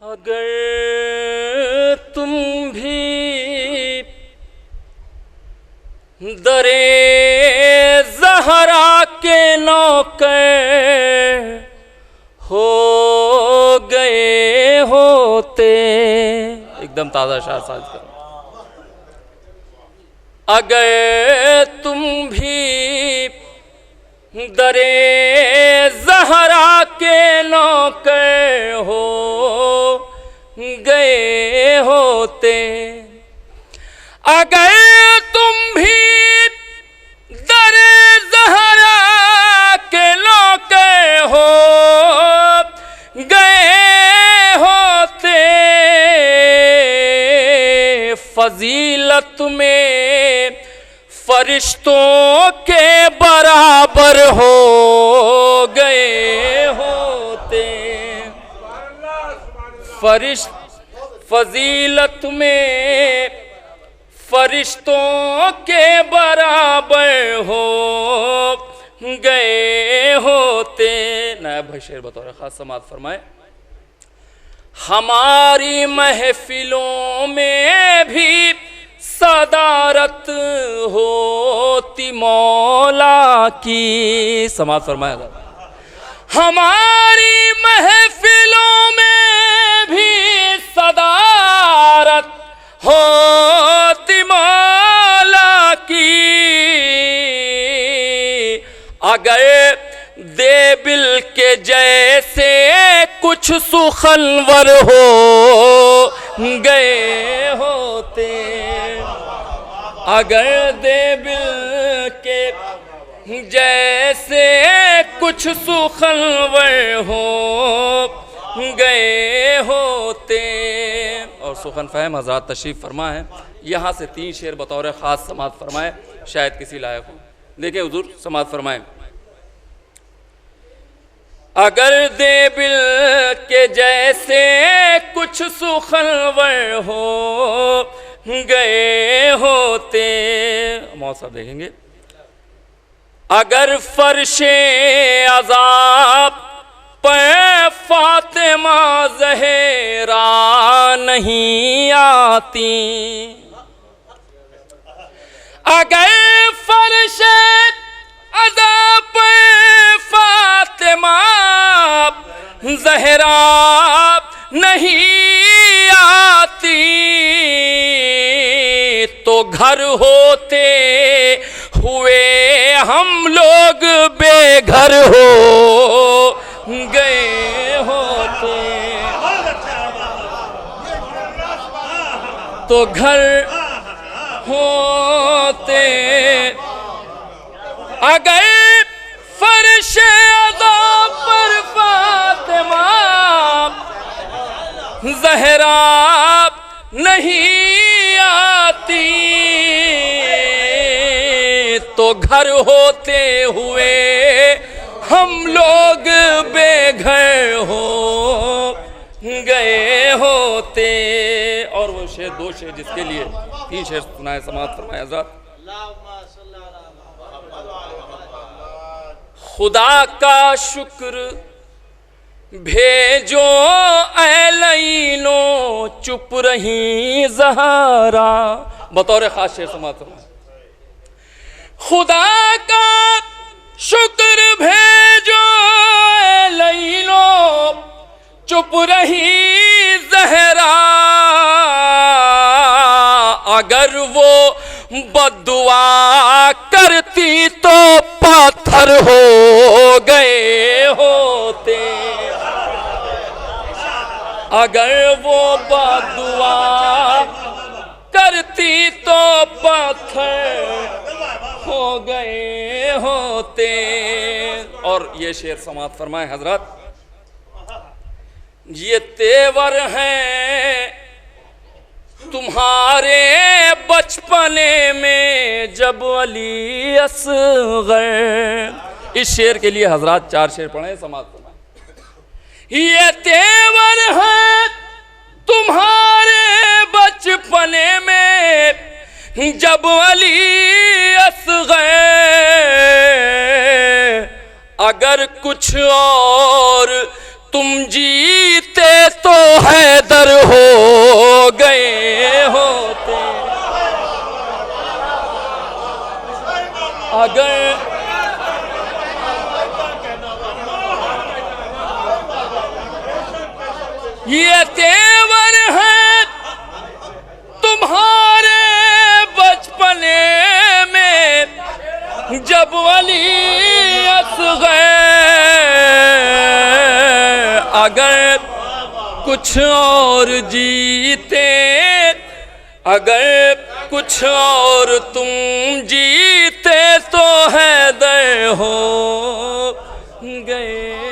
अगर तुम भी दरे ज़हरा के नौकर हो गए होते। एकदम ताज़ा शाह साज करो। अगर तुम भी दरे ज़हरा के नौकर हो गए होते। अगर तुम भी दरे ज़हरा के नौकर हो गए होते, फजीलत में फरिश्तों के बराबर हो गए होते। फजीलत में फरिश्तों के बराबर हो गए होते। नायब भाई शेर बतौर खास समाअत फरमाए। हमारी महफिलों में भी सदारत होती मौला की। समाअत फरमाए। हमारी महफिलों में भी सदारत होती मौला की। अगर देबिल के जैसे कुछ सुखनवर हो गए होते। अगर देबिल के जैसे कुछ सुखनवर हो गए होते। और सुखन फ़हम हज़रात तशरीफ़ फरमा है। यहाँ से 3 शेर बतौर ख़ास समाअत फरमाए, शायद किसी लायक हो। देखिए हुज़ूर समाअत फरमाए। अगर देबिल के जैसे कुछ सुखनवर हो गए होते। मौसम देखेंगे। अगर फर्शे अज़ाब पर फातिमा ज़हरा नहीं आती। अगर फर्शे अज़ाब पर फातिमा ज़हरा नहीं आती, तो घर होते हुए हम लोग बेघर हो गए होते। तो घर होते अगर फर्श अज़ाब पर फातिमा ज़हरा नहीं आती, तो घर होते हुए हम लोग बेघर हो गए होते। और वो शेर 2 शेर जिसके लिए 3 शेर सुनाए समाअत फरमाए हज़रत। खुदा का शुक्र भेजो ऐ लईनो चुप रही ज़हरा। बतौर खास शेर समाअत फरमाए। खुदा का शुक्र भेजो ऐ लईनो चुप रही ज़हरा। अगर वो बद्दुआ करती तो पत्थर हो गए होते। अगर वो बद्दुआ करती तो पत्थर हो गए होते। और ये शेर समाअत फरमाए हजरत। ये तेवर हैं तुम्हारे बचपने में जब अली असग़र। इस शेर के लिए हजरत 4 शेर पढ़े समाअत फरमाए। ये तेवर हैं तुम्हारे बचपने में जब अली असग़र। अगर कुछ और तुम जीते तो हैदर हो गए होते। अगर ये तेवर है तुम्हारे बचपने में जब वली असग़र, अगर कुछ और जीते, अगर कुछ और तुम जीते तो हैदर हो गए।